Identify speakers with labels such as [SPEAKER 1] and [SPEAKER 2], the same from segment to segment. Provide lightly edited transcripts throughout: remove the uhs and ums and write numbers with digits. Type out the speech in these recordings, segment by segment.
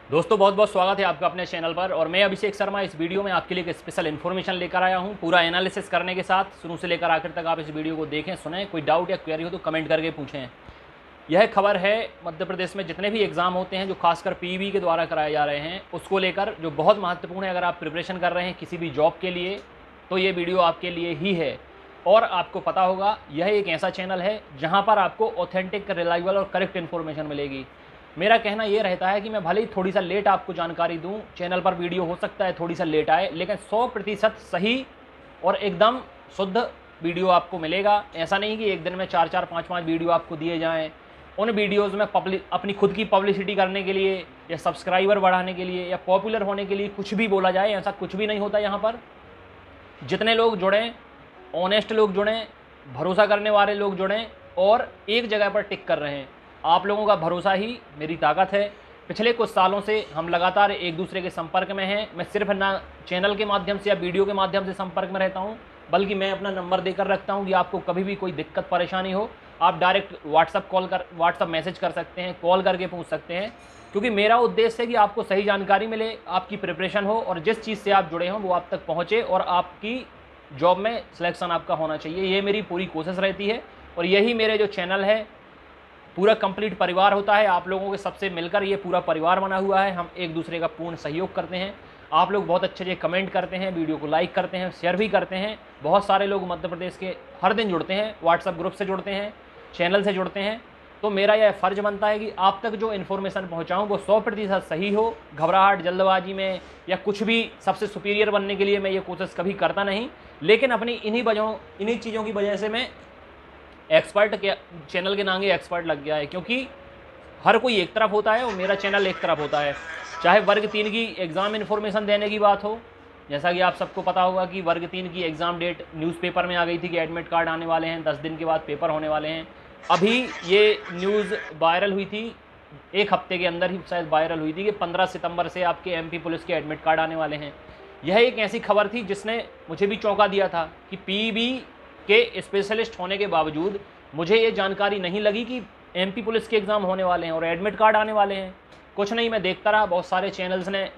[SPEAKER 1] दोस्तों बहुत बहुत स्वागत है आपका अपने चैनल पर। और मैं अभिषेक शर्मा इस वीडियो में आपके लिए एक स्पेशल इन्फॉर्मेशन लेकर आया हूं, पूरा एनालिसिस करने के साथ। शुरू से लेकर आखिर तक आप इस वीडियो को देखें, सुनें। कोई डाउट या क्वेरी हो तो कमेंट करके पूछें। यह खबर है मध्य प्रदेश में जितने भी एग्ज़ाम होते हैं जो खासकर पीईबी के द्वारा कराए जा रहे हैं उसको लेकर, जो बहुत महत्वपूर्ण है। अगर आप प्रिपरेशन कर रहे हैं किसी भी जॉब के लिए तो ये वीडियो आपके लिए ही है। और आपको पता होगा यह एक ऐसा चैनल है जहाँ पर आपको ऑथेंटिक, रिलायबल और करेक्ट इन्फॉर्मेशन मिलेगी। मेरा कहना ये रहता है कि मैं भले ही थोड़ी सा लेट आपको जानकारी दूं, चैनल पर वीडियो हो सकता है थोड़ी सा लेट आए, लेकिन 100% सही और एकदम शुद्ध वीडियो आपको मिलेगा। ऐसा नहीं कि एक दिन में 4-4, 5-5 वीडियो आपको दिए जाएं। उन वीडियोज़ में अपनी खुद की पब्लिसिटी करने के लिए या सब्सक्राइबर बढ़ाने के लिए या पॉपुलर होने के लिए कुछ भी बोला जाए, ऐसा कुछ भी नहीं होता। यहाँ पर जितने लोग जुड़ें, ऑनेस्ट लोग जुड़ें, भरोसा करने वाले लोग जुड़ें और एक जगह पर टिक कर रहे हैं। आप लोगों का भरोसा ही मेरी ताकत है। पिछले कुछ सालों से हम लगातार एक दूसरे के संपर्क में हैं। मैं सिर्फ ना चैनल के माध्यम से या वीडियो के माध्यम से संपर्क में रहता हूं, बल्कि मैं अपना नंबर देकर रखता हूं कि आपको कभी भी कोई दिक्कत परेशानी हो, आप डायरेक्ट व्हाट्सअप मैसेज कर सकते हैं, कॉल करके पूछ सकते हैं। क्योंकि मेरा उद्देश्य है कि आपको सही जानकारी मिले, आपकी प्रिपरेशन हो और जिस चीज़ से आप जुड़े हों वो आप तक पहुँचे और आपकी जॉब में सिलेक्शन आपका होना चाहिए। ये मेरी पूरी कोशिश रहती है और यही मेरे जो चैनल है पूरा कंप्लीट परिवार होता है। आप लोगों के सबसे मिलकर ये पूरा परिवार बना हुआ है। हम एक दूसरे का पूर्ण सहयोग करते हैं। आप लोग बहुत अच्छे कमेंट करते हैं, वीडियो को लाइक करते हैं, शेयर भी करते हैं। बहुत सारे लोग मध्य प्रदेश के हर दिन जुड़ते हैं, व्हाट्सएप ग्रुप से जुड़ते हैं, चैनल से जुड़ते हैं। तो मेरा यह फ़र्ज़ बनता है कि आप तक जो इन्फॉर्मेशन पहुँचाऊँ वो 100% सही हो। घबराहट, जल्दबाजी में या कुछ भी सबसे सुपीरियर बनने के लिए मैं ये कोशिश कभी करता नहीं, लेकिन अपनी इन्हीं चीज़ों की वजह से मैं एक्सपर्ट के चैनल के नाम एक्सपर्ट लग गया है। क्योंकि हर कोई एक तरफ होता है और मेरा चैनल एक तरफ होता है। चाहे वर्ग 3 की एग्ज़ाम इन्फॉर्मेशन देने की बात हो, जैसा कि आप सबको पता होगा कि वर्ग 3 की एग्ज़ाम डेट न्यूज़पेपर में आ गई थी कि एडमिट कार्ड आने वाले हैं, 10 दिन के बाद पेपर होने वाले हैं। अभी ये न्यूज़ वायरल हुई थी, एक हफ्ते के अंदर ही शायद वायरल हुई थी कि 15 सितंबर से आपके एमपी पुलिस के एडमिट कार्ड आने वाले हैं। यह एक ऐसी खबर थी जिसने मुझे भी चौंका दिया था कि पीईबी के स्पेशलिस्ट होने के बावजूद मुझे ये जानकारी नहीं लगी कि एमपी पुलिस के एग्ज़ाम होने वाले हैं और एडमिट कार्ड आने वाले हैं। कुछ नहीं, मैं देखता रहा, बहुत सारे चैनल्स ने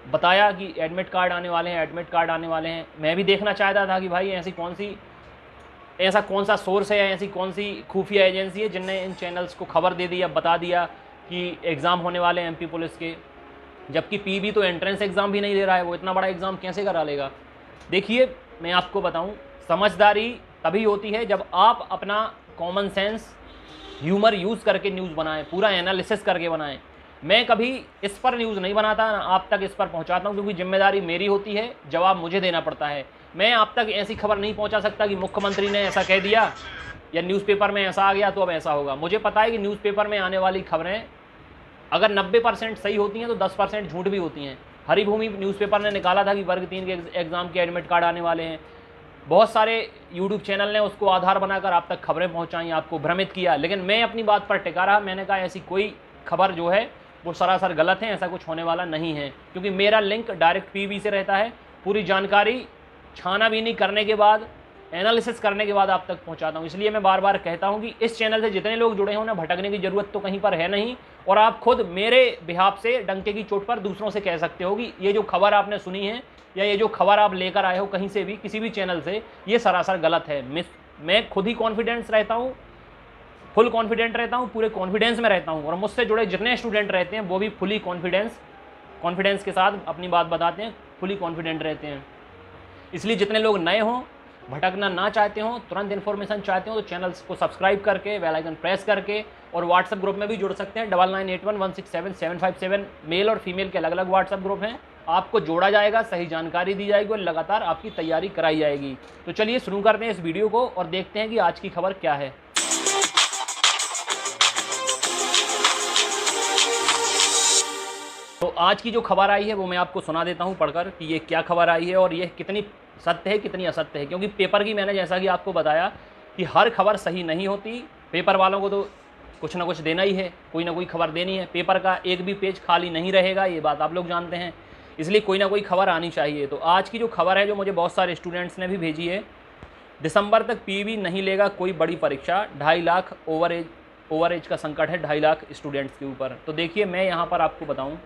[SPEAKER 1] बताया कि एडमिट कार्ड आने वाले हैं, एडमिट कार्ड आने वाले हैं। मैं भी देखना चाहता था कि भाई ऐसा कौन सा सोर्स है, ऐसी कौन सी खुफिया एजेंसी है जिनने इन चैनल्स को खबर दे दी या बता दिया कि एग्ज़ाम होने वाले हैं एमपी पुलिस के, जबकि पीबी तो एंट्रेंस एग्ज़ाम भी नहीं दे रहा है। वो इतना बड़ा एग्ज़ाम कैसे करा लेगा? देखिए, मैं आपको बताऊं, समझदारी तभी होती है जब आप अपना कॉमन सेंस, ह्यूमर यूज़ करके न्यूज़ बनाएं, पूरा एनालिसिस करके बनाएं। मैं कभी इस पर न्यूज़ नहीं बनाता, ना आप तक इस पर पहुंचाता हूं, क्योंकि जिम्मेदारी मेरी होती है, जवाब मुझे देना पड़ता है। मैं आप तक ऐसी खबर नहीं पहुंचा सकता कि मुख्यमंत्री ने ऐसा कह दिया या न्यूज़पेपर में ऐसा आ गया तो अब ऐसा होगा। मुझे पता है कि न्यूज़पेपर में आने वाली खबरें अगर 90% सही होती हैं तो 10% झूठ भी होती हैं। हरिभूमि न्यूज़पेपर ने निकाला था कि वर्ग 3 के एग्ज़ाम के एडमिट कार्ड आने वाले हैं। बहुत सारे यूट्यूब चैनल ने उसको आधार बनाकर आप तक खबरें पहुंचाई, आपको भ्रमित किया, लेकिन मैं अपनी बात पर टिका रहा। मैंने कहा ऐसी कोई खबर जो है वो सरासर गलत है, ऐसा कुछ होने वाला नहीं है, क्योंकि मेरा लिंक डायरेक्ट पीबी से रहता है। पूरी जानकारी छानाबीनी करने के बाद, एनालिसिस करने के बाद आप तक पहुंचाता हूं। इसलिए मैं बार बार कहता हूं कि इस चैनल से जितने लोग जुड़े हों ना, भटकने की ज़रूरत तो कहीं पर है नहीं। और आप खुद मेरे बिहाफ से डंके की चोट पर दूसरों से कह सकते हो कि ये जो खबर आपने सुनी है या ये जो खबर आप लेकर आए हो कहीं से भी, किसी भी चैनल से, ये सरासर गलत है। मैं खुद ही कॉन्फिडेंस रहता हूँ, फुल कॉन्फिडेंट रहता हूँ, पूरे कॉन्फिडेंस में रहता हूँ। और मुझसे जुड़े जितने स्टूडेंट रहते हैं वो भी फुली कॉन्फिडेंस के साथ अपनी बात बताते हैं, फुली कॉन्फिडेंट रहते हैं। इसलिए जितने लोग नए हों, भटकना ना चाहते हो, तुरंत इन्फॉर्मेशन चाहते हो, तो चैनल्स को सब्सक्राइब करके, बेल आइकन प्रेस करके, और व्हाट्सएप ग्रुप में भी जुड़ सकते हैं। 9981167757। मेल और फीमेल के अलग अलग व्हाट्सएप ग्रुप हैं। आपको जोड़ा जाएगा, सही जानकारी दी जाएगी और लगातार आपकी तैयारी कराई जाएगी। तो चलिए शुरू करते हैं इस वीडियो को और देखते हैं कि आज की खबर क्या है। तो आज की जो खबर आई है वो मैं आपको सुना देता हूं पढ़कर कि ये क्या खबर आई है और ये कितनी सत्य है, कितनी असत्य है। क्योंकि पेपर की मैंने जैसा कि आपको बताया कि हर खबर सही नहीं होती। पेपर वालों को तो कुछ ना कुछ देना ही है, कोई ना कोई खबर देनी है। पेपर का एक भी पेज खाली नहीं रहेगा, ये बात आप लोग जानते हैं। इसलिए कोई ना कोई खबर आनी चाहिए। तो आज की जो खबर है, जो मुझे बहुत सारे स्टूडेंट्स ने भी भेजी है, दिसंबर तक पीवी नहीं लेगा कोई बड़ी परीक्षा, 2.5 लाख ओवर एज का संकट है 2.5 लाख स्टूडेंट्स के ऊपर। तो देखिए, मैं यहाँ पर आपको बताऊँ,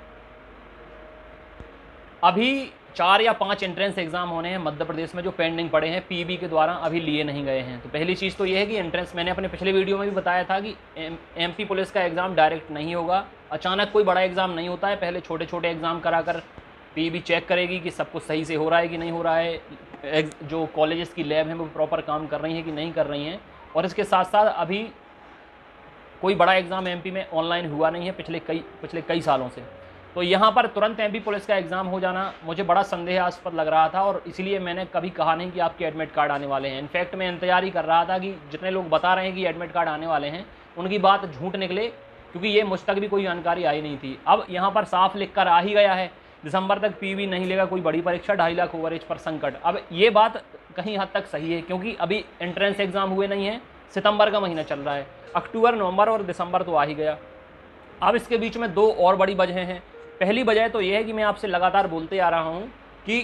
[SPEAKER 1] अभी 4 या 5 एंट्रेंस एग्ज़ाम होने हैं मध्य प्रदेश में जो पेंडिंग पड़े हैं, पीईबी के द्वारा अभी लिए नहीं गए हैं। तो पहली चीज़ तो ये है कि एंट्रेंस, मैंने अपने पिछले वीडियो में भी बताया था कि एमपी पुलिस का एग्ज़ाम डायरेक्ट नहीं होगा, अचानक कोई बड़ा एग्ज़ाम नहीं होता है। पहले छोटे छोटे एग्ज़ाम कराकर पीईबी चेक करेगी कि सब कुछ सही से हो रहा है कि नहीं हो रहा है, जो कॉलेजेस की लैब हैं वो प्रॉपर काम कर रही हैं कि नहीं कर रही हैं। और इसके साथ साथ अभी कोई बड़ा एग्ज़ाम एमपी में ऑनलाइन हुआ नहीं है पिछले कई सालों से। तो यहाँ पर तुरंत एमपी पुलिस का एग्ज़ाम हो जाना मुझे बड़ा संदेहास्पद लग रहा था, और इसीलिए मैंने कभी कहा नहीं कि आपके एडमिट कार्ड आने वाले हैं। इनफैक्ट मैं इंतजार ही कर रहा था कि जितने लोग बता रहे हैं कि एडमिट कार्ड आने वाले हैं उनकी बात झूठ निकले, क्योंकि ये मुझ तक भी कोई जानकारी आई नहीं थी। अब यहाँ पर साफ लिख कर आ ही गया है, दिसंबर तक पीवी नहीं लेगा कोई बड़ी परीक्षा, 2.5 लाख ओवरेज पर संकट। अब ये बात कहीं हद तक सही है, क्योंकि अभी एंट्रेंस एग्ज़ाम हुए नहीं हैं, सितंबर का महीना चल रहा है, अक्टूबर, नवंबर और दिसंबर तो आ ही गया। अब इसके बीच में 2 और बड़ी वजह हैं। पहली वजह तो ये है कि मैं आपसे लगातार बोलते आ रहा हूँ कि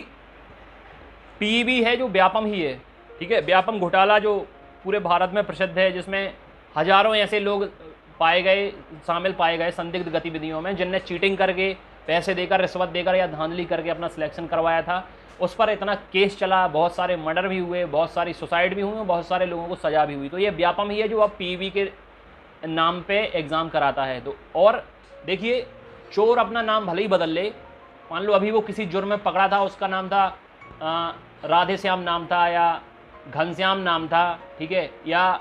[SPEAKER 1] पीईबी है जो व्यापम ही है, ठीक है। व्यापम घोटाला जो पूरे भारत में प्रसिद्ध है, जिसमें हज़ारों ऐसे लोग शामिल पाए गए संदिग्ध गतिविधियों में, जिनने चीटिंग करके, पैसे देकर, रिश्वत देकर या धांधली करके अपना सिलेक्शन करवाया था। उस पर इतना केस चला, बहुत सारे मर्डर भी हुए, बहुत सारी सुसाइड भी हुई, बहुत सारे लोगों को सज़ा भी हुई। तो ये व्यापम ही है जो अब पीईबी के नाम पे एग्ज़ाम कराता है। तो और देखिए, चोर अपना नाम भले ही बदल ले, मान लो अभी वो किसी जुर्म में पकड़ा था, उसका नाम था राधे श्याम नाम था, या घनश्याम नाम था, ठीक है, या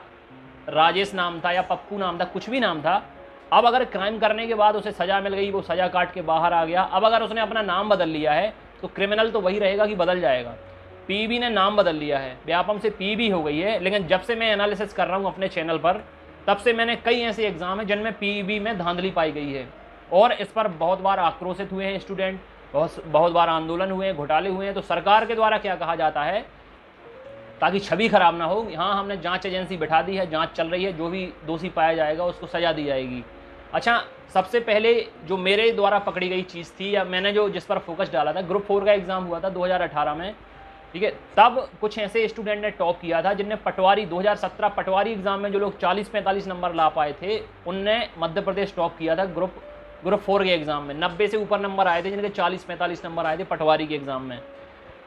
[SPEAKER 1] राजेश नाम था, या पप्पू नाम था, कुछ भी नाम था। अब अगर क्राइम करने के बाद उसे सज़ा मिल गई, वो सज़ा काट के बाहर आ गया, अब अगर उसने अपना नाम बदल लिया है तो क्रिमिनल तो वही रहेगा कि बदल जाएगा। पीईबी ने नाम बदल लिया है, व्यापम से पीईबी हो गई है। लेकिन जब से मैं एनालिसिस कर रहा हूँ अपने चैनल पर, तब से मैंने कई ऐसे एग्ज़ाम हैं जिनमें पीईबी में धांधली पाई गई है, और इस पर बहुत बार आक्रोशित हुए हैं स्टूडेंट, बहुत बार आंदोलन हुए हैं, घोटाले हुए हैं। तो सरकार के द्वारा क्या कहा जाता है, ताकि छवि खराब ना हो, हाँ हमने जांच एजेंसी बैठा दी है, जांच चल रही है, जो भी दोषी पाया जाएगा उसको सज़ा दी जाएगी। अच्छा, सबसे पहले जो मेरे द्वारा पकड़ी गई चीज़ थी, या मैंने जिस पर फोकस डाला था, ग्रुप 4 का एग्ज़ाम हुआ था 2018 में, ठीक है। तब कुछ ऐसे स्टूडेंट ने टॉप किया था जिनने पटवारी 2017 पटवारी एग्ज़ाम में जो लोग 40-45 नंबर ला पाए थे, उनने मध्य प्रदेश टॉप किया था ग्रुप 4 के एग्ज़ाम में। 90 से ऊपर नंबर आए थे, जिनके 40-45 नंबर आए थे पटवारी के एग्ज़ाम में,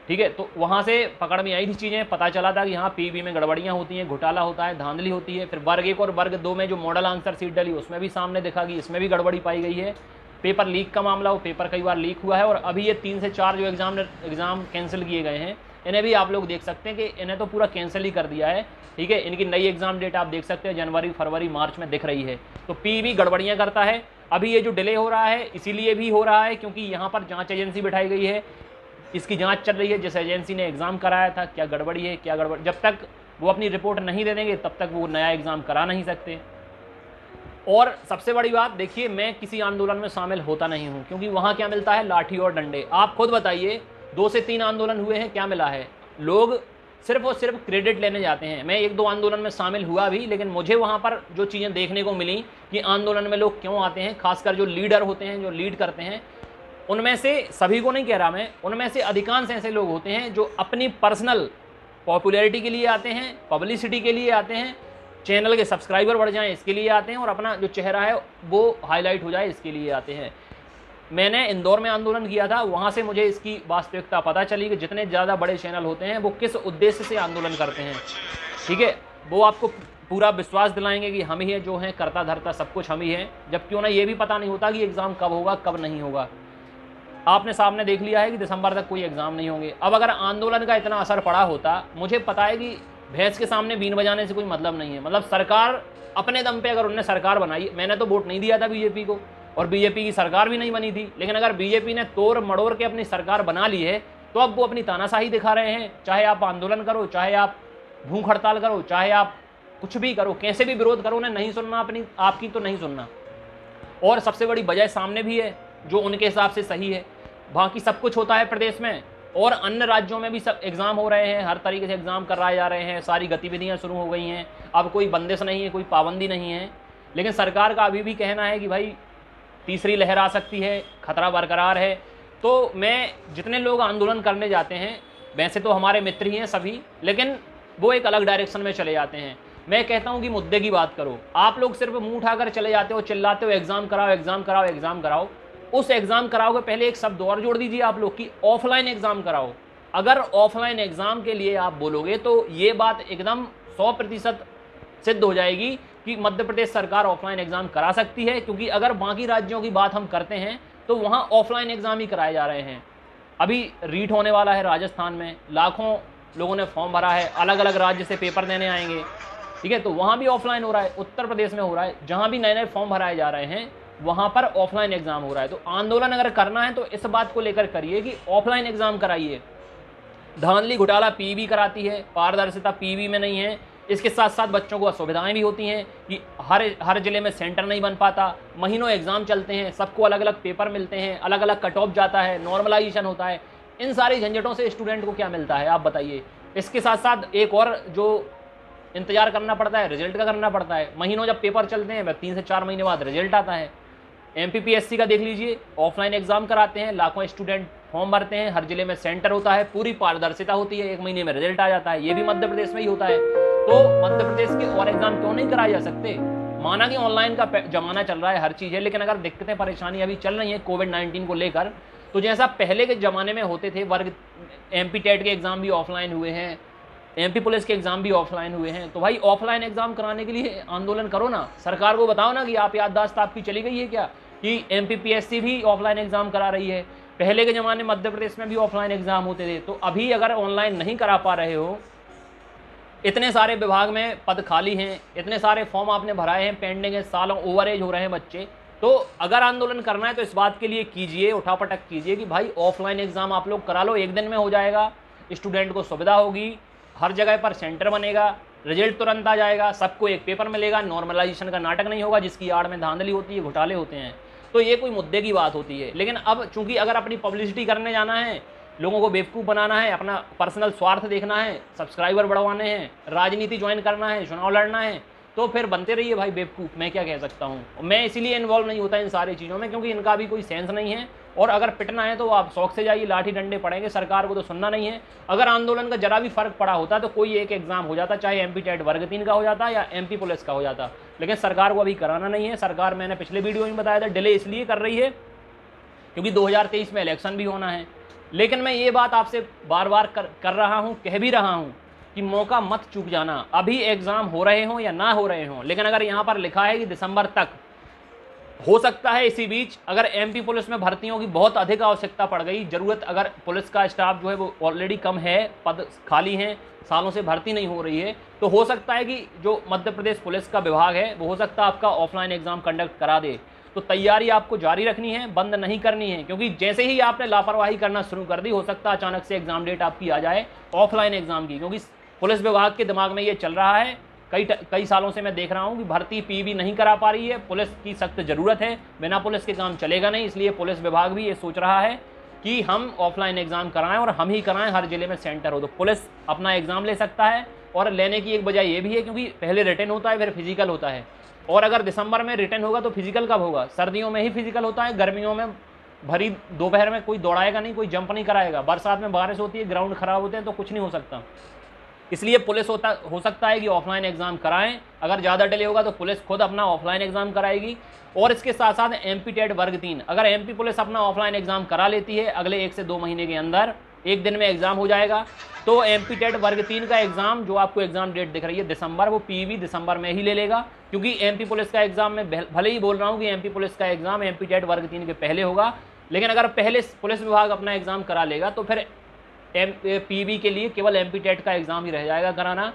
[SPEAKER 1] ठीक है। तो वहाँ से पकड़ में आई थी चीज़ें, पता चला था कि हाँ पीईबी में गड़बड़ियाँ होती हैं, घोटाला होता है, धांधली होती है। फिर वर्ग 1 और वर्ग 2 में जो मॉडल आंसर सीट डली, उसमें भी सामने दिखा कि इसमें भी गड़बड़ी पाई गई है। पेपर लीक का मामला, वो पेपर कई बार लीक हुआ है। और अभी ये 3 से 4 जो एग्ज़ाम कैंसिल किए गए हैं, इन्हें भी आप लोग देख सकते हैं कि इन्हें तो पूरा कैंसिल ही कर दिया है, ठीक है। इनकी नई एग्ज़ाम डेट आप देख सकते हैं, जनवरी, फरवरी, मार्च में दिख रही है। तो पीईबी गड़बड़ियाँ करता है। अभी ये जो डिले हो रहा है, इसीलिए भी हो रहा है क्योंकि यहाँ पर जाँच एजेंसी बिठाई गई है, इसकी जांच चल रही है। जिस एजेंसी ने एग्ज़ाम कराया था, क्या गड़बड़ी है, क्या गड़बड़, जब तक वो अपनी रिपोर्ट नहीं दे देंगे तब तक वो नया एग्ज़ाम करा नहीं सकते। और सबसे बड़ी बात देखिए, मैं किसी आंदोलन में शामिल होता नहीं हूँ, क्योंकि वहाँ क्या मिलता है, लाठी और डंडे। आप खुद बताइए, 2 से 3 आंदोलन हुए हैं, क्या मिला है? लोग सिर्फ और सिर्फ क्रेडिट लेने जाते हैं। मैं 1-2 आंदोलन में शामिल हुआ भी, लेकिन मुझे वहाँ पर जो चीज़ें देखने को मिली कि आंदोलन में लोग क्यों आते हैं, खासकर जो लीडर होते हैं, जो लीड करते हैं, उनमें से सभी को नहीं कह रहा मैं, उनमें से अधिकांश ऐसे लोग होते हैं जो अपनी पर्सनल पॉपुलैरिटी के लिए आते हैं, पब्लिसिटी के लिए आते हैं, चैनल के सब्सक्राइबर बढ़ जाएं इसके लिए आते हैं, और अपना जो चेहरा है वो हाईलाइट हो जाए इसके लिए आते हैं। मैंने इंदौर में आंदोलन किया था, वहाँ से मुझे इसकी वास्तविकता पता चली कि जितने ज़्यादा बड़े चैनल होते हैं वो किस उद्देश्य से आंदोलन करते हैं, ठीक है। वो आपको पूरा विश्वास दिलाएंगे कि हम ही हैं जो हैं, करता धरता सब कुछ हम ही हैं, जबकि उन्हें ये भी पता नहीं होता कि एग्ज़ाम कब होगा, कब नहीं होगा। आपने सामने देख लिया है कि दिसंबर तक कोई एग्ज़ाम नहीं होंगे। अब अगर आंदोलन का इतना असर पड़ा होता, मुझे पता है कि भैंस के सामने बीन बजाने से कोई मतलब नहीं है। मतलब सरकार अपने दम पे अगर उन्होंने सरकार बनाई, मैंने तो वोट नहीं दिया था बीजेपी को, और बीजेपी की सरकार भी नहीं बनी थी, लेकिन अगर बीजेपी ने तोड़ मड़ोड़ के अपनी सरकार बना ली है, तो अब वो अपनी तानाशाही दिखा रहे हैं। चाहे आप आंदोलन करो, चाहे आप भूख हड़ताल करो, चाहे आप कुछ भी करो, कैसे भी विरोध करो, उन्हें नहीं सुनना, आपकी तो नहीं सुनना। और सबसे बड़ी वजह सामने भी है जो उनके हिसाब से सही है। बाकी सब कुछ होता है प्रदेश में, और अन्य राज्यों में भी सब एग्ज़ाम हो रहे हैं, हर तरीके से एग्ज़ाम कराए जा रहे हैं, सारी गतिविधियां शुरू हो गई हैं। अब कोई बंदिश नहीं है, कोई पाबंदी नहीं है, लेकिन सरकार का अभी भी कहना है कि भाई तीसरी लहर आ सकती है, खतरा बरकरार है। तो मैं जितने लोग आंदोलन करने जाते हैं, वैसे तो हमारे मित्र ही हैं सभी, लेकिन वो एक अलग डायरेक्शन में चले जाते हैं। मैं कहता हूं कि मुद्दे की बात करो। आप लोग सिर्फ मुंह उठाकर चले जाते हो, चिल्लाते हो एग्ज़ाम कराओ, एग्ज़ाम कराओ, एग्ज़ाम कराओ। उस एग्ज़ाम कराओगे, पहले एक शब्द और जोड़ दीजिए आप लोग कि ऑफलाइन एग्ज़ाम कराओ। अगर ऑफलाइन एग्ज़ाम के लिए आप बोलोगे तो ये बात एकदम 100% सिद्ध हो जाएगी कि मध्य प्रदेश सरकार ऑफलाइन एग्ज़ाम करा सकती है, क्योंकि अगर बाकी राज्यों की बात हम करते हैं तो वहाँ ऑफलाइन एग्ज़ाम ही कराए जा रहे हैं। अभी रीट होने वाला है राजस्थान में, लाखों लोगों ने फॉर्म भरा है, अलग अलग राज्य से पेपर देने आएंगे, ठीक है, तो वहाँ भी ऑफलाइन हो रहा है। उत्तर प्रदेश में हो रहा है, जहाँ भी नए नए फॉर्म भराए जा रहे हैं वहाँ पर ऑफलाइन एग्ज़ाम हो रहा है। तो आंदोलन अगर करना है तो इस बात को लेकर करिए कि ऑफलाइन एग्ज़ाम कराइए। धांधली घोटाला पीईबी कराती है, पारदर्शिता पीईबी में नहीं है। इसके साथ साथ बच्चों को असुविधाएं भी होती हैं कि हर जिले में सेंटर नहीं बन पाता, महीनों एग्ज़ाम चलते हैं, सबको अलग अलग पेपर मिलते हैं, अलग अलग कट ऑफ जाता है, नॉर्मलाइजेशन होता है। इन सारी झंझटों से स्टूडेंट को क्या मिलता है आप बताइए। इसके साथ साथ एक और जो इंतजार करना पड़ता है, रिजल्ट का करना पड़ता है। महीनों जब पेपर चलते हैं 3 से 4 महीने बाद रिजल्ट आता है। एमपीपीएससी का देख लीजिए, ऑफलाइन एग्जाम कराते हैं, लाखों स्टूडेंट फॉर्म भरते हैं, हर जिले में सेंटर होता है, पूरी पारदर्शिता होती है, 1 महीने में रिजल्ट आ जाता है। ये भी मध्य प्रदेश में ही होता है। तो मध्य प्रदेश के और एग्जाम क्यों नहीं कराए जा सकते? माना कि ऑनलाइन का जमाना चल रहा है, हर चीज़ है, लेकिन अगर दिक्कतें परेशानी अभी चल रही है कोविड-19 को लेकर, तो जैसा पहले के ज़माने में होते थे, वर्ग एमपी टेट के एग्ज़ाम भी ऑफलाइन हुए हैं, एमपी पुलिस के एग्ज़ाम भी ऑफलाइन हुए हैं, तो भाई ऑफलाइन एग्ज़ाम कराने के लिए आंदोलन करो ना। सरकार को बताओ ना कि आप याददाश्त आपकी चली गई है क्या कि एमपीपीएससी भी ऑफलाइन एग्ज़ाम करा रही है। पहले के ज़माने मध्य प्रदेश में भी ऑफलाइन एग्ज़ाम होते थे, तो अभी अगर ऑनलाइन नहीं करा पा रहे हो, इतने सारे विभाग में पद खाली हैं, इतने सारे फॉर्म आपने भराए हैं, पेंडिंग है, सालों ओवरेज हो रहे हैं बच्चे, तो अगर आंदोलन करना है तो इस बात के लिए कीजिए, उठापटक कीजिए कि भाई ऑफलाइन एग्ज़ाम आप लोग करा लो, 1 दिन में हो जाएगा, स्टूडेंट को सुविधा होगी, हर जगह पर सेंटर बनेगा, रिजल्ट तुरंत आ जाएगा, सबको एक पेपर मिलेगा, नॉर्मलाइजेशन का नाटक नहीं होगा जिसकी आड़ में धांधली होती है, घोटाले होते हैं। तो ये कोई मुद्दे की बात होती है। लेकिन अब चूंकि अगर अपनी पब्लिसिटी करने जाना है, लोगों को बेवकूफ़ बनाना है, अपना पर्सनल स्वार्थ देखना है, सब्सक्राइबर बढ़वाने हैं, राजनीति ज्वाइन करना है, चुनाव लड़ना है, तो फिर बनते रहिए भाई बेवकूफ़। मैं क्या कह सकता हूँ। मैं इसीलिए इन्वॉल्व नहीं होता इन सारी चीज़ों में, क्योंकि इनका भी कोई सेंस नहीं है। और अगर पिटना है तो आप शौक से जाइए, लाठी डंडे पड़ेंगे, सरकार को तो सुनना नहीं है। अगर आंदोलन का जरा भी फर्क पड़ा होता तो कोई एक एग्जाम हो जाता, चाहे एमपी टेट वर्ग 3 का हो जाता या एमपी पुलिस का हो जाता, लेकिन सरकार को अभी कराना नहीं है। सरकार, मैंने पिछले वीडियो में बताया था, डिले इसलिए कर रही है क्योंकि 2023 में इलेक्शन भी होना है। लेकिन मैं ये बात आपसे बार बार कर रहा हूँ, कह भी रहा हूँ कि मौका मत चूक जाना। अभी एग्ज़ाम हो रहे हों या ना हो रहे हों, लेकिन अगर यहाँ पर लिखा है कि दिसंबर तक, हो सकता है इसी बीच अगर एमपी पुलिस में भर्तियों की बहुत अधिक आवश्यकता पड़ गई, ज़रूरत, अगर पुलिस का स्टाफ जो है वो ऑलरेडी कम है, पद खाली हैं, सालों से भर्ती नहीं हो रही है, तो हो सकता है कि जो मध्य प्रदेश पुलिस का विभाग है वो हो सकता है आपका ऑफलाइन एग्ज़ाम कंडक्ट करा दे। तो तैयारी आपको जारी रखनी है, बंद नहीं करनी है, क्योंकि जैसे ही आपने लापरवाही करना शुरू कर दी, हो सकता है अचानक से एग्ज़ाम डेट आपकी आ जाए ऑफलाइन एग्ज़ाम की। क्योंकि पुलिस विभाग के दिमाग में ये चल रहा है, कई सालों से मैं देख रहा हूँ कि भर्ती पीवी नहीं करा पा रही है, पुलिस की सख्त ज़रूरत है, बिना पुलिस के काम चलेगा नहीं। इसलिए पुलिस विभाग भी ये सोच रहा है कि हम ऑफलाइन एग्ज़ाम कराएं और हम ही कराएं, हर जिले में सेंटर हो, तो पुलिस अपना एग्ज़ाम ले सकता है। और लेने की एक वजह ये भी है क्योंकि पहले रिटन होता है, फिर फिजिकल होता है, और अगर दिसंबर में रिटन होगा तो फिजिकल कब होगा? सर्दियों में ही फिजिकल होता है, गर्मियों में भरी दोपहर में कोई दौड़ाएगा नहीं, कोई जंप नहीं कराएगा, बरसात में बारिश होती है, ग्राउंड खराब होते हैं, तो कुछ नहीं हो सकता। इसलिए पुलिस हो सकता है कि ऑफलाइन एग्ज़ाम कराएं। अगर ज़्यादा डिले होगा तो पुलिस खुद अपना ऑफलाइन एग्ज़ाम कराएगी। और इसके साथ साथ एमपी टेट वर्ग 3, अगर एमपी पुलिस अपना ऑफलाइन एग्ज़ाम करा लेती है, अगले 1 से 2 महीने के अंदर 1 दिन में एग्ज़ाम हो जाएगा, तो एमपी टेट वर्ग 3 का एग्ज़ाम, जो आपको एग्ज़ाम डेट दिख रही है दिसंबर, वो पीवी दिसंबर में ही ले लेगा। क्योंकि एमपी पुलिस का एग्ज़ाम, में भले ही बोल रहा हूँ कि एमपी पुलिस का एग्ज़ाम एमपी टेट वर्ग 3 के पहले होगा, लेकिन अगर पहले पुलिस विभाग अपना एग्ज़ाम करा लेगा तो फिर पीवी के लिए केवल एमपी टेट का एग्ज़ाम ही रह जाएगा कराना,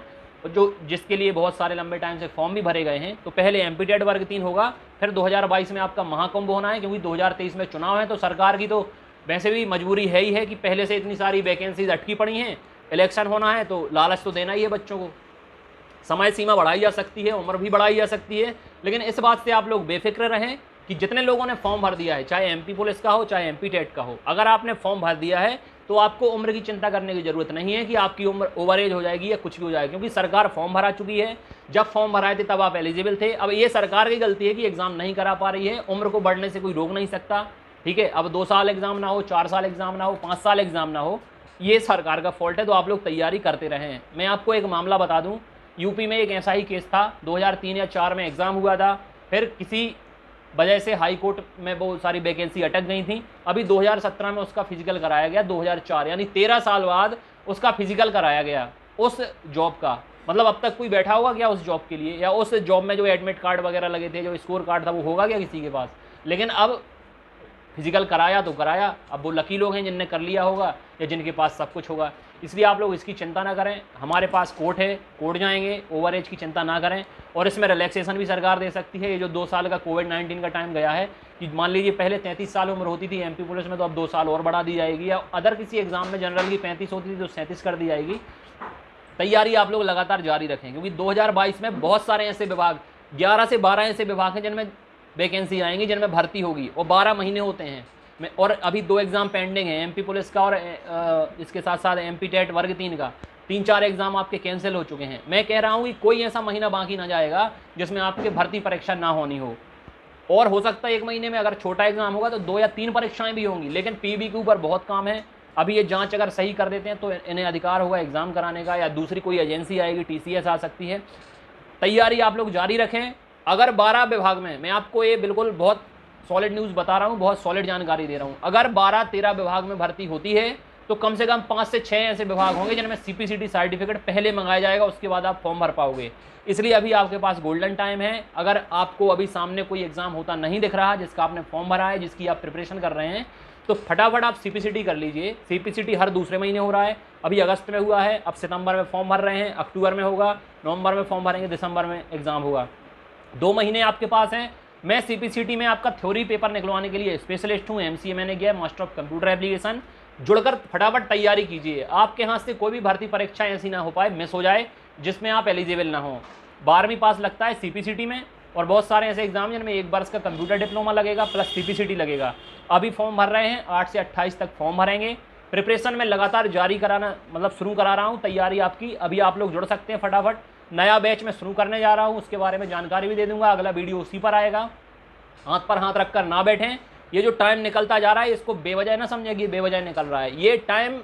[SPEAKER 1] जो जिसके लिए बहुत सारे लंबे टाइम से फॉर्म भी भरे गए हैं। तो पहले एमपी टेट वर्ग 3 होगा, फिर 2022 में आपका महाकुंभ होना है, क्योंकि 2023 में चुनाव है, तो सरकार की तो वैसे भी मजबूरी है ही है कि पहले से इतनी सारी वैकेंसीज अटकी पड़ी हैं, इलेक्शन होना है तो लालच तो देना ही है बच्चों को। समय सीमा बढ़ाई जा सकती है, उम्र भी बढ़ाई जा सकती है, लेकिन इस बात से आप लोग बेफिक्र रहें कि जितने लोगों ने फॉर्म भर दिया है, चाहे एमपी पुलिस का हो चाहे एमपी टेट का हो, अगर आपने फॉर्म भर दिया है तो आपको उम्र की चिंता करने की ज़रूरत नहीं है कि आपकी उम्र ओवरेज हो जाएगी या कुछ भी हो जाएगा, क्योंकि सरकार फॉर्म भरा चुकी है। जब फॉर्म भराए थे तब आप एलिजिबल थे। अब ये सरकार की गलती है कि एग्ज़ाम नहीं करा पा रही है, उम्र को बढ़ने से कोई रोक नहीं सकता, ठीक है। अब 2 साल एग्ज़ाम ना हो, 4 साल एग्ज़ाम ना हो, 5 साल एग्ज़ाम ना हो, ये सरकार का फॉल्ट है। तो आप लोग तैयारी करते रहें। मैं आपको एक मामला बता दूँ, यूपी में एक ऐसा ही केस था, 2003 या 4 में एग्ज़ाम हुआ था, फिर किसी वजह से हाई कोर्ट में बहुत सारी वैकेंसी अटक गई थी। अभी 2017 में उसका फिजिकल कराया गया, 2004 यानी 13 साल बाद उसका फिजिकल कराया गया उस जॉब का। मतलब अब तक कोई बैठा होगा क्या उस जॉब के लिए, या उस जॉब में जो एडमिट कार्ड वगैरह लगे थे, जो स्कोर कार्ड था, वो होगा क्या किसी के पास? लेकिन अब फिजिकल कराया तो कराया। अब वो लकी लोग हैं जिनने कर लिया होगा या जिनके पास सब कुछ होगा। इसलिए आप लोग इसकी चिंता ना करें, हमारे पास कोर्ट है, कोर्ट जाएंगे, ओवर एज की चिंता ना करें। और इसमें रिलैक्सेशन भी सरकार दे सकती है। ये जो 2 साल का कोविड-19 का टाइम गया है, कि मान लीजिए पहले 33 साल उम्र होती थी एमपी पुलिस में, तो अब 2 साल और बढ़ा दी जाएगी। या अदर किसी एग्जाम में जनरल की 35 होती थी तो 37 कर दी जाएगी। तैयारी आप लोग लगातार जारी रखें, क्योंकि 2022 में बहुत सारे ऐसे विभाग, 11 से 12 ऐसे विभाग हैं जिनमें वैकेंसी आएंगी, जिनमें भर्ती होगी, और 12 महीने होते हैं। और अभी 2 एग्ज़ाम पेंडिंग हैं, एमपी पुलिस का और इसके साथ साथ एमपी टेट वर्ग 3 का। 3-4 एग्ज़ाम आपके कैंसिल हो चुके हैं। मैं कह रहा हूँ कि कोई ऐसा महीना बाकी ना जाएगा जिसमें आपकी भर्ती परीक्षा ना होनी हो। और हो सकता है 1 महीने में अगर छोटा एग्जाम होगा तो 2 या 3 परीक्षाएं भी होंगी। लेकिन पीबी के ऊपर बहुत काम है। अभी ये जांच अगर सही कर देते हैं तो इन्हें अधिकार होगा एग्ज़ाम कराने का, या दूसरी कोई एजेंसी आएगी, टीसीएस आ सकती है। तैयारी आप लोग जारी रखें। अगर 12 विभाग में, मैं आपको ये बिल्कुल बहुत सॉलिड न्यूज़ बता रहा हूँ, बहुत सॉलिड जानकारी दे रहा हूँ, अगर 12-13 विभाग में भर्ती होती है तो कम से कम 5 से 6 ऐसे विभाग होंगे जिनमें सीपीसीटी सर्टिफिकेट पहले मंगाया जाएगा, उसके बाद आप फॉर्म भर पाओगे। इसलिए अभी आपके पास गोल्डन टाइम है। अगर आपको अभी सामने कोई एग्जाम होता नहीं दिख रहा जिसका आपने फॉर्म भरा है, जिसकी आप प्रिपरेशन कर रहे हैं, तो फटाफट आप सीपीसीटी कर लीजिए। सीपीसीटी हर दूसरे महीने हो रहा है। अभी अगस्त में हुआ है, अब सितंबर में फॉर्म भर रहे हैं, अक्टूबर में होगा, नवंबर में फॉर्म भरेंगे, दिसंबर में एग्जाम होगा। 2 महीने आपके पास हैं। मैं सीपीसीटी में आपका थ्योरी पेपर निकलवाने के लिए स्पेशलिस्ट हूँ। एमसीए मैंने किया है, मास्टर ऑफ कंप्यूटर एप्लीकेशन। जुड़कर फटाफट तैयारी कीजिए। आपके हाथ से कोई भी भर्ती परीक्षा ऐसी ना हो पाए, मिस हो जाए, जिसमें आप एलिजिबल ना हो। 12वीं पास लगता है सीपीसीटी में, और बहुत सारे ऐसे एग्जाम जिनमें 1 वर्ष का कंप्यूटर डिप्लोमा लगेगा प्लस सीपीसीटी लगेगा। अभी फॉर्म भर रहे हैं, 8 से 28 तक फॉर्म भरेंगे। प्रिपरेशन में लगातार जारी कराना, मतलब शुरू करा रहा हूँ तैयारी आपकी। अभी आप लोग जुड़ सकते हैं फटाफट। नया बैच में शुरू करने जा रहा हूँ, उसके बारे में जानकारी भी दे दूंगा। अगला वीडियो उसी पर आएगा। हाथ पर हाथ रखकर ना बैठें। ये जो टाइम निकलता जा रहा है, इसको बेवजह ना समझिए कि बेवजह निकल रहा है। ये टाइम,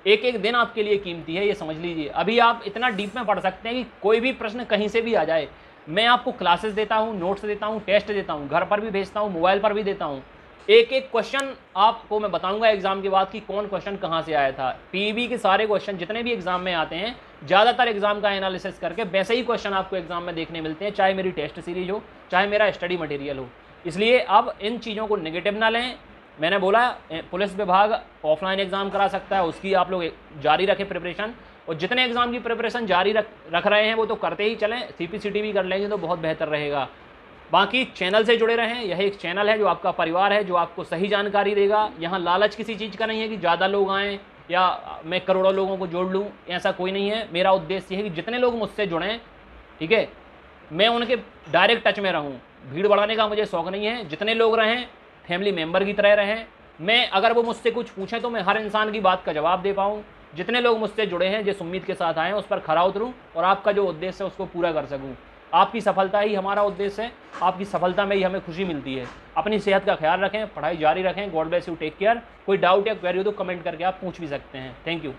[SPEAKER 1] एक एक दिन आपके लिए कीमती है, ये समझ लीजिए। अभी आप इतना डीप में पढ़ सकते हैं कि कोई भी प्रश्न कहीं से भी आ जाए। मैं आपको क्लासेस देता हूँ, नोट्स देता हूँ, टेस्ट देता हूँ, घर पर भी भेजता हूँ, मोबाइल पर भी देता हूँ। एक एक क्वेश्चन आपको मैं बताऊंगा एग्जाम के बाद कि कौन क्वेश्चन कहाँ से आया था। पीईबी के सारे क्वेश्चन जितने भी एग्जाम में आते हैं, ज़्यादातर एग्जाम का एनालिसिस करके वैसे ही क्वेश्चन आपको एग्जाम में देखने मिलते हैं, चाहे मेरी टेस्ट सीरीज हो, चाहे मेरा स्टडी मटेरियल हो। इसलिए अब इन चीज़ों को नेगेटिव ना लें। मैंने बोला पुलिस विभाग ऑफलाइन एग्ज़ाम करा सकता है, उसकी आप लोग जारी रखें प्रिपरेशन। और जितने एग्ज़ाम की प्रिपरेशन जारी रख रहे हैं वो तो करते ही चलें। सीपीसीटी भी कर लेंगे तो बहुत बेहतर रहेगा। बाकी चैनल से जुड़े रहें। यह एक चैनल है जो आपका परिवार है, जो आपको सही जानकारी देगा। यहाँ लालच किसी चीज़ का नहीं है कि ज़्यादा लोग आएँ या मैं करोड़ों लोगों को जोड़ लूँ, ऐसा कोई नहीं है। मेरा उद्देश्य है कि जितने लोग मुझसे जुड़ें, ठीक है, मैं उनके डायरेक्ट टच में रहूँ। भीड़ बढ़ाने का मुझे शौक़ नहीं है। जितने लोग रहें फैमिली मेम्बर की तरह रहें। मैं, अगर वो मुझसे कुछ पूछें तो मैं हर इंसान की बात का जवाब दे पाऊँ। जितने लोग मुझसे जुड़े हैं, जिस उम्मीद के साथ आए हैं, उस पर खरा उतरूँ और आपका जो उद्देश्य है उसको पूरा कर सकूँ। आपकी सफलता ही हमारा उद्देश्य है। आपकी सफलता में ही हमें खुशी मिलती है। अपनी सेहत का ख्याल रखें, पढ़ाई जारी रखें। God bless you, take care. कोई डाउट या क्वेरी हो तो कमेंट करके आप पूछ भी सकते हैं। Thank you.